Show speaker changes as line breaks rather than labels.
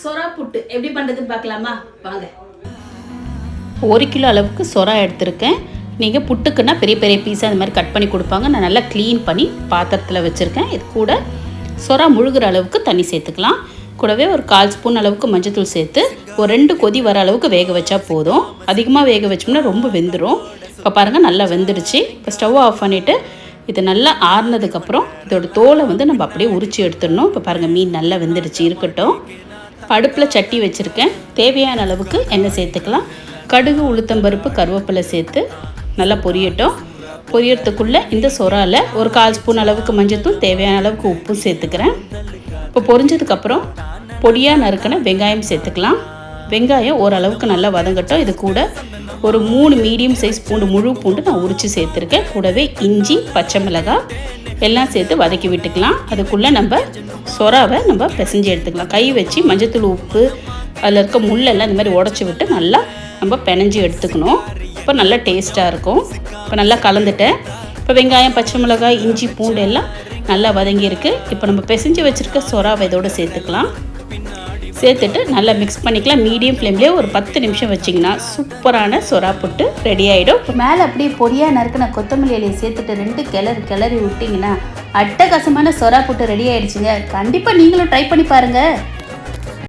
சொரா புட்டு எப்படி பண்ணுறதுன்னு பார்க்கலாமா வாங்க.
1 கிலோ அளவுக்கு சொரா எடுத்திருக்கேன். நீங்கள் புட்டுக்குன்னா பெரிய பெரிய பீஸாக அந்த மாதிரி கட் பண்ணி கொடுப்பாங்க. நான் நல்லா க்ளீன் பண்ணி பாத்திரத்தில் வச்சுருக்கேன். இது கூட சொரா முழுகிற அளவுக்கு தண்ணி சேர்த்துக்கலாம். கூடவே ஒரு 1/4 ஸ்பூன் அளவுக்கு மஞ்சத்தூள் சேர்த்து ஒரு 2 கொதி வர அளவுக்கு வேக வச்சா போதும். அதிகமாக வேக வச்சோம்னா ரொம்ப வெந்துடும். இப்போ பாருங்கள் நல்லா வெந்துடுச்சு. இப்போ ஸ்டவ் ஆஃப் பண்ணிவிட்டு இது நல்லா ஆறுனதுக்கப்புறம் இதோட தோலை நம்ம அப்படியே உரித்து எடுத்துடணும். இப்போ பாருங்கள் மீன் நல்லா வெந்துடுச்சு. இருக்கட்டும். அடுப்பில் சட்டி வச்சுருக்கேன். தேவையான அளவுக்கு எண்ணெய் சேர்த்துக்கலாம். கடுகு, உளுத்தம்பருப்பு, கருவேப்பிலை சேர்த்து நல்லா பொரியட்டும். பொரியறதுக்குள்ளே இந்த சொராவில் ஒரு 1/4 ஸ்பூன் அளவுக்கு மஞ்சத்தூள், தேவையான அளவுக்கு உப்பும் சேர்த்துக்கிறேன். இப்போ பொரிஞ்சதுக்கப்புறம் பொடியாக நறுக்கின வெங்காயம் சேர்த்துக்கலாம். வெங்காயம் ஓரளவுக்கு நல்லா வதங்கட்டும். இது கூட ஒரு 3 மீடியம் சைஸ் பூண்டு, முழு பூண்டு நான் உரித்து சேர்த்துருக்கேன். கூடவே இஞ்சி, பச்சை மிளகாய் எல்லாம் சேர்த்து வதக்கி விட்டுக்கலாம். அதுக்குள்ளே சொராவை பிசைஞ்சு எடுத்துக்கலாம். கை வச்சு மஞ்சத்தூள், உப்பு, அதில் இருக்க முள்ளெல்லாம் இந்த மாதிரி உடச்சி விட்டு நல்லா பிணைஞ்சி எடுத்துக்கணும். இப்போ நல்லா டேஸ்ட்டாக இருக்கும். இப்போ நல்லா கலந்துட்டேன். இப்போ வெங்காயம், பச்சை மிளகாய், இஞ்சி, பூண்டு எல்லாம் நல்லா வதங்கியிருக்கு. இப்போ பிசைஞ்சு வச்சுருக்க சொராவை இதோடு சேர்த்துக்கலாம். சேர்த்துட்டு நல்லா மிக்ஸ் பண்ணிக்கலாம். மீடியம் ஃப்ளேம்லேயே ஒரு 10 நிமிஷம் வச்சிங்கன்னா சூப்பரான சொரா புட்டு ரெடி ஆகிடும். இப்போ மேலே அப்படியே பொடியாக நறுக்கின கொத்தமல்லி இலையை சேர்த்துட்டு 2 கிளறி விட்டிங்கன்னா அட்டகாசமான சொரா புட்டு ரெடி ஆகிடுச்சுங்க. கண்டிப்பாக நீங்களும் ட்ரை பண்ணி பாருங்கள்.